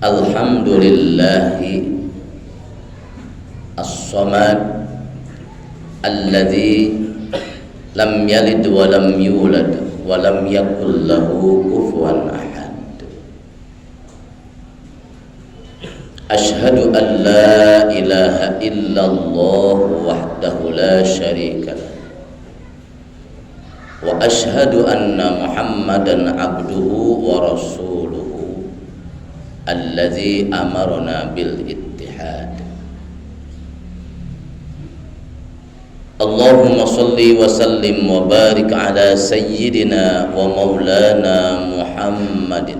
Alhamdulillahi as-samad alladzi lam yalid wa lam yulad wa lam yakul lahu kufuwan ahad. Ashhadu an la ilaha illallah wahdahu la syarika lah wa ashhadu anna Muhammadan abduhu wa rasuluhu alladzi amarna bil ittihad. Allahumma salli wa sallim wa barik ala sayyidina wa maulana Muhammadin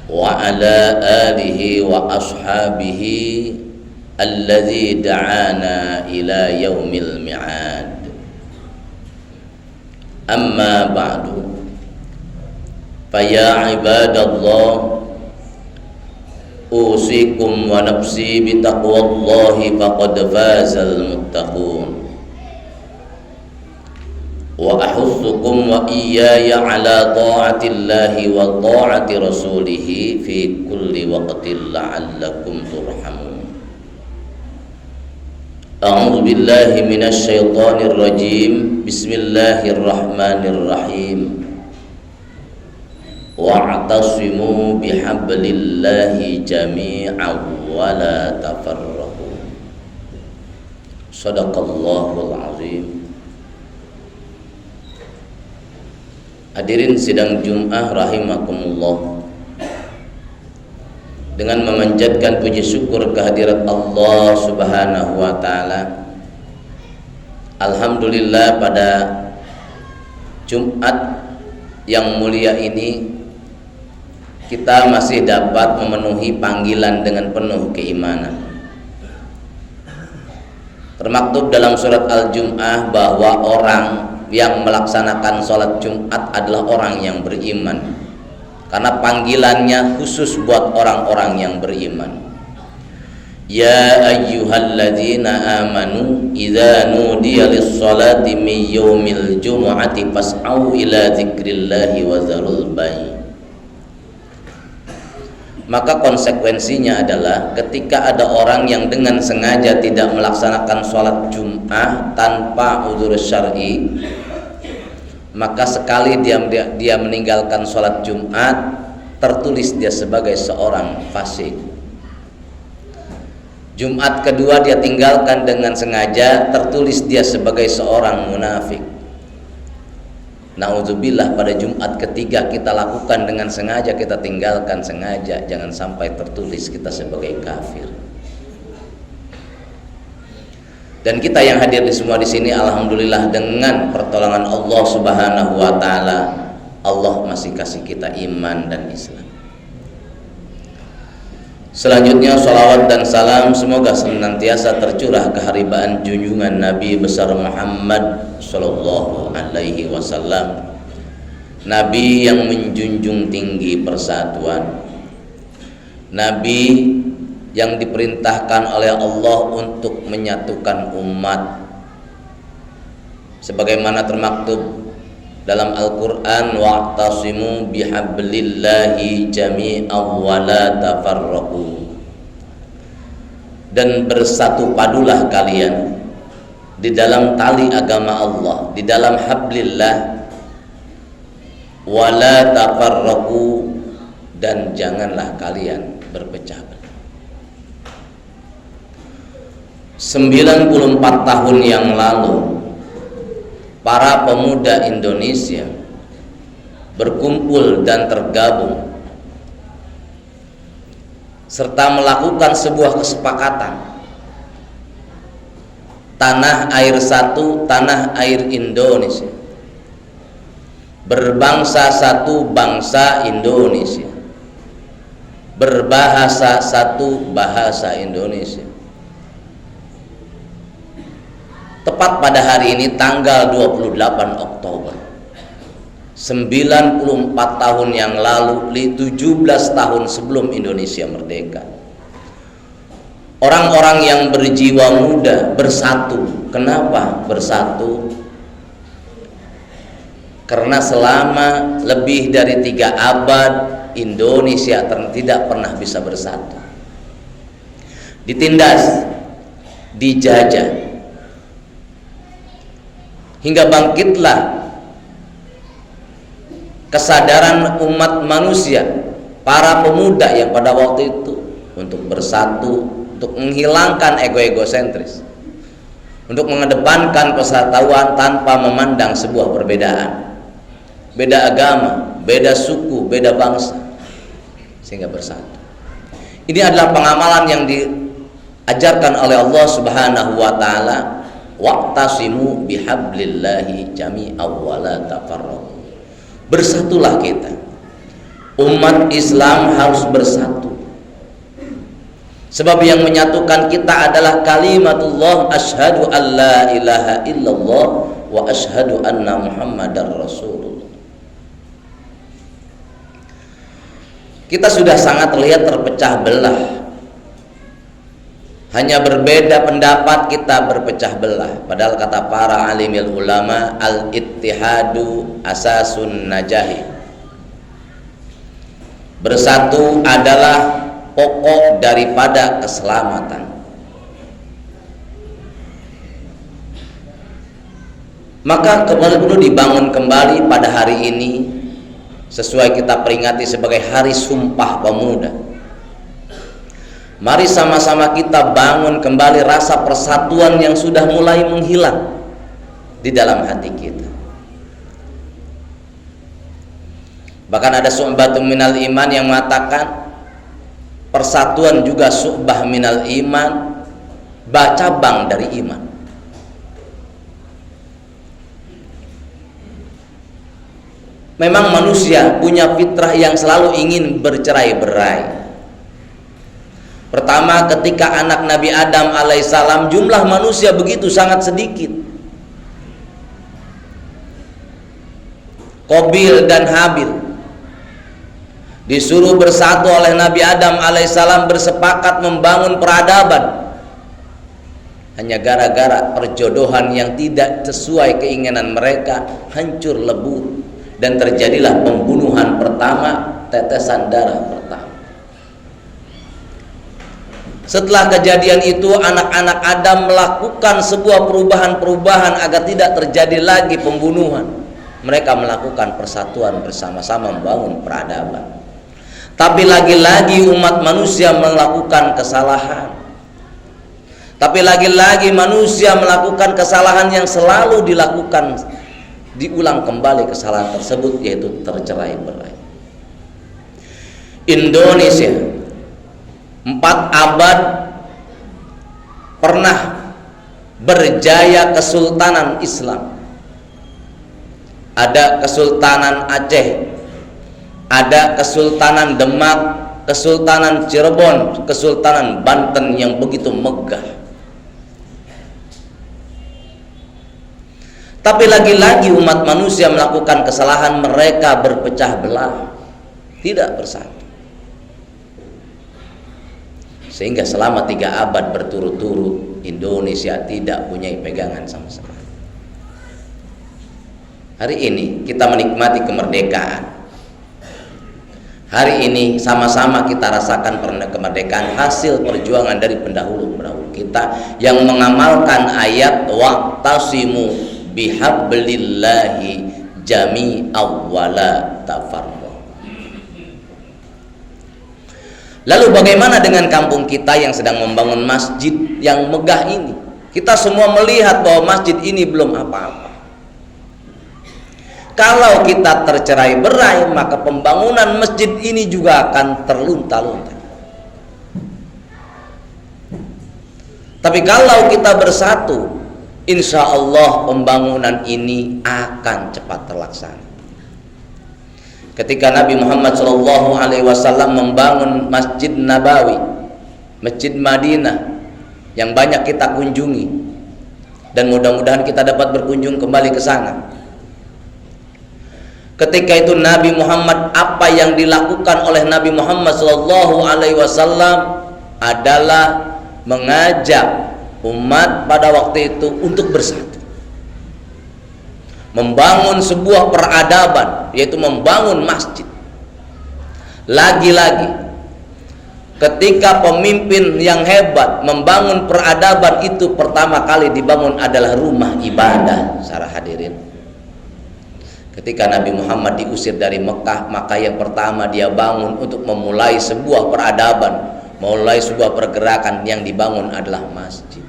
wa ala alihi wa ashabihi alladzi da'ana ila yaumil mi'ad. Amma ba'du, faya ibadallah, usikum wa nafsi bitaqwallahi faqad fazal muttaqun, wa ahussukum wa iyaya ala ta'atillahi wa ta'ati rasulihi fi kulli waqtin la'allakum turhamun. A'udzu billahi minasy syaithanir rajim. Bismillahirrahmanirrahim. Wa'tasimu bihablillahi jami'an wa la tafarraqu. Shadaqallahul azim. Hadirin sidang Jum'ah rahimakumullah, dengan memanjatkan puji syukur kehadirat Allah Subhanahu wa taala, alhamdulillah pada Jumat yang mulia ini kita masih dapat memenuhi panggilan dengan penuh keimanan. Termaktub dalam surat Al-Jum'ah bahwa orang yang melaksanakan sholat Jumat adalah orang yang beriman, karena panggilannya khusus buat orang-orang yang beriman. Ya ayyuhalladzina amanu idza nudiya lis-sholati min yaumil jumu'ati fas'au ila dzikrillahi wa dzarul bai'. Maka konsekuensinya adalah ketika ada orang yang dengan sengaja tidak melaksanakan sholat Jum'ah tanpa udzur syar'i, maka sekali dia meninggalkan sholat Jumat, tertulis dia sebagai seorang fasik. Jumat kedua dia tinggalkan dengan sengaja, tertulis dia sebagai seorang munafik. Na'udzubillah, pada Jumat ketiga kita lakukan dengan sengaja, kita tinggalkan sengaja, jangan sampai tertulis kita sebagai kafir. Dan kita yang hadir di semua di sini, alhamdulillah dengan pertolongan Allah Subhanahu wa taala, Allah masih kasih kita iman dan Islam. Selanjutnya salawat dan salam semoga senantiasa tercurah keharibaan junjungan Nabi besar Muhammad sallallahu alaihi wasallam, Nabi yang menjunjung tinggi persatuan, Nabi yang diperintahkan oleh Allah untuk menyatukan umat, sebagaimana termaktub dalam Al-Quran, wa'tasimu bihablillahi jami'an wa la tafarraqu, dan bersatu padulah kalian di dalam tali agama Allah, di dalam hablillah, wa la tafarraqu, dan janganlah kalian berpecah belah. 94 tahun yang lalu para pemuda Indonesia berkumpul dan tergabung serta melakukan sebuah kesepakatan, tanah air satu, tanah air Indonesia, berbangsa satu, bangsa Indonesia, berbahasa satu, bahasa Indonesia. Tepat pada hari ini tanggal 28 Oktober 94 tahun yang lalu, 17 tahun sebelum Indonesia merdeka, orang-orang yang berjiwa muda bersatu. Kenapa bersatu? Karena selama lebih dari 3 abad Indonesia tidak pernah bisa bersatu, ditindas, dijajah, hingga bangkitlah kesadaran umat manusia, para pemuda yang pada waktu itu untuk bersatu, untuk menghilangkan ego-egosentris, untuk mengedepankan persatuan tanpa memandang sebuah perbedaan, beda agama, beda suku, beda bangsa, sehingga bersatu. Ini adalah pengamalan yang diajarkan oleh Allah Subhanahu wa taala, wa'tasimu bihablillahi jami'an wa la tafarraqu. Bersatulah kita. Umat Islam harus bersatu. Sebab yang menyatukan kita adalah kalimatullah, asyhadu an la ilaha illallah wa asyhadu anna muhammadar rasulullah. Kita sudah sangat terlihat terpecah belah. Hanya berbeda pendapat kita berpecah belah. Padahal kata para alimil ulama, al-ittihadu asasun najahi. Bersatu adalah pokok daripada keselamatan. Maka perlu dibangun kembali pada hari ini, sesuai kita peringati sebagai Hari Sumpah Pemuda. Mari sama-sama kita bangun kembali rasa persatuan yang sudah mulai menghilang di dalam hati kita. Bahkan ada su'batun minal iman yang mengatakan persatuan juga su'bah minal iman, cabang dari iman. Memang manusia punya fitrah yang selalu ingin bercerai-berai. Pertama, ketika anak Nabi Adam alaihissalam, jumlah manusia begitu sangat sedikit. Qabil dan Habil disuruh bersatu oleh Nabi Adam alaihissalam, bersepakat membangun peradaban. Hanya gara-gara perjodohan yang tidak sesuai keinginan mereka, hancur lebur, dan terjadilah pembunuhan pertama, tetesan darah pertama. Setelah kejadian itu, anak-anak Adam melakukan sebuah perubahan-perubahan agar tidak terjadi lagi pembunuhan. Mereka melakukan persatuan bersama-sama membangun peradaban. Tapi lagi-lagi umat manusia melakukan kesalahan. Tapi lagi-lagi manusia melakukan kesalahan yang selalu dilakukan, diulang kembali kesalahan tersebut, yaitu tercerai-berai. Indonesia 4 abad pernah berjaya kesultanan Islam. Ada Kesultanan Aceh, ada Kesultanan Demak, Kesultanan Cirebon, Kesultanan Banten yang begitu megah. Tapi lagi-lagi umat manusia melakukan kesalahan, mereka berpecah belah, tidak bersatu. Sehingga selama 3 abad berturut-turut Indonesia tidak punya pegangan sama sekali. Hari ini kita menikmati kemerdekaan. Hari ini sama-sama kita rasakan kemerdekaan, hasil perjuangan dari pendahulu-pendahulu kita yang mengamalkan ayat wa'tasimu bihablillahi jami'an wa la tafarraqu. Lalu bagaimana dengan kampung kita yang sedang membangun masjid yang megah ini? Kita semua melihat bahwa masjid ini belum apa-apa. Kalau kita tercerai-berai, maka pembangunan masjid ini juga akan terlunta-lunta. Tapi kalau kita bersatu, insya Allah pembangunan ini akan cepat terlaksana. Ketika Nabi Muhammad SAW membangun Masjid Nabawi, Masjid Madinah yang banyak kita kunjungi, dan mudah-mudahan kita dapat berkunjung kembali ke sana. Ketika itu Nabi Muhammad, apa yang dilakukan oleh Nabi Muhammad SAW adalah mengajak umat pada waktu itu untuk bersatu. membangun sebuah peradaban, yaitu membangun masjid. Lagi-lagi ketika pemimpin yang hebat membangun peradaban itu, pertama kali dibangun adalah rumah ibadah. Sarah hadirin, ketika Nabi Muhammad diusir dari Mekah, maka yang pertama dia bangun untuk memulai sebuah peradaban, mulai sebuah pergerakan, yang dibangun adalah masjid.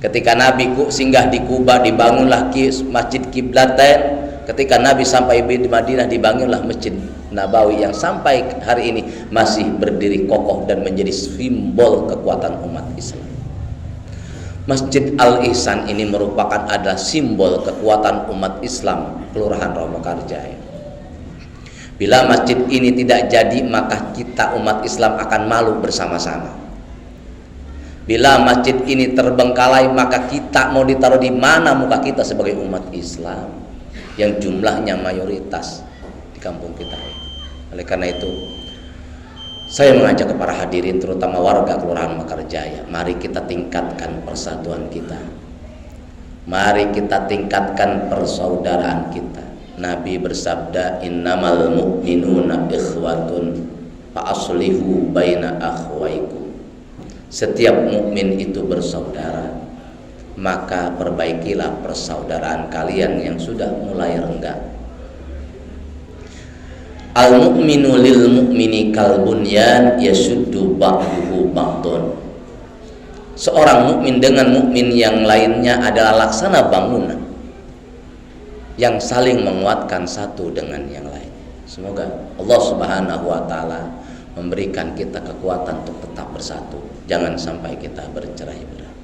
Ketika Nabi singgah di Kuba, dibangunlah Masjid Qiblatain. Ketika Nabi sampai di Madinah, dibangunlah Masjid Nabawi yang sampai hari ini masih berdiri kokoh dan menjadi simbol kekuatan umat Islam. Masjid Al-Ihsan ini merupakan adalah simbol kekuatan umat Islam Kelurahan Romokarjaya. Bila masjid ini tidak jadi, maka kita umat Islam akan malu bersama-sama. Bila masjid ini terbengkalai, maka kita mau ditaruh di mana muka kita sebagai umat Islam yang jumlahnya mayoritas di kampung kita. Oleh karena itu, saya mengajak kepada hadirin, terutama warga Kelurahan Mekarjaya, mari kita tingkatkan persatuan kita. Mari kita tingkatkan persaudaraan kita. Nabi bersabda, innamal mu'minuna ikhwatun fa aslihu baina akhwaikum. Setiap mukmin itu bersaudara, maka perbaikilah persaudaraan kalian yang sudah mulai renggang. Al-mu'minu lil mu'mini kal bunyan yashuddu ba'duhu ba'dun. Seorang mukmin dengan mukmin yang lainnya adalah laksana bangunan yang saling menguatkan satu dengan yang lain. Semoga Allah Subhanahu wa taala memberikan kita kekuatan untuk tetap bersatu. Jangan sampai kita bercerai-berai.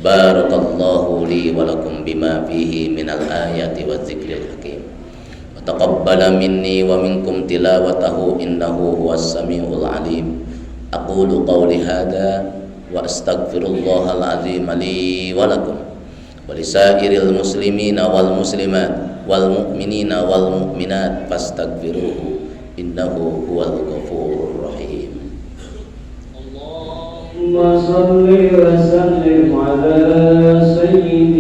Barakallahu li wa lakum bima fihi minal ayati wa dzikril hakim. Wa taqabbala minni wa minkum tilawatahu innahu huwas samiul alim. Aqulu qawli hadza wa astaghfirullahal azim li wa lakum wa lisairil muslimina wal muslimat wal mu'minina wal mu'minat fastaghfiruhu innahu huwal ghafurur rahim. Allahumma shalli wa sallim ala sayyidina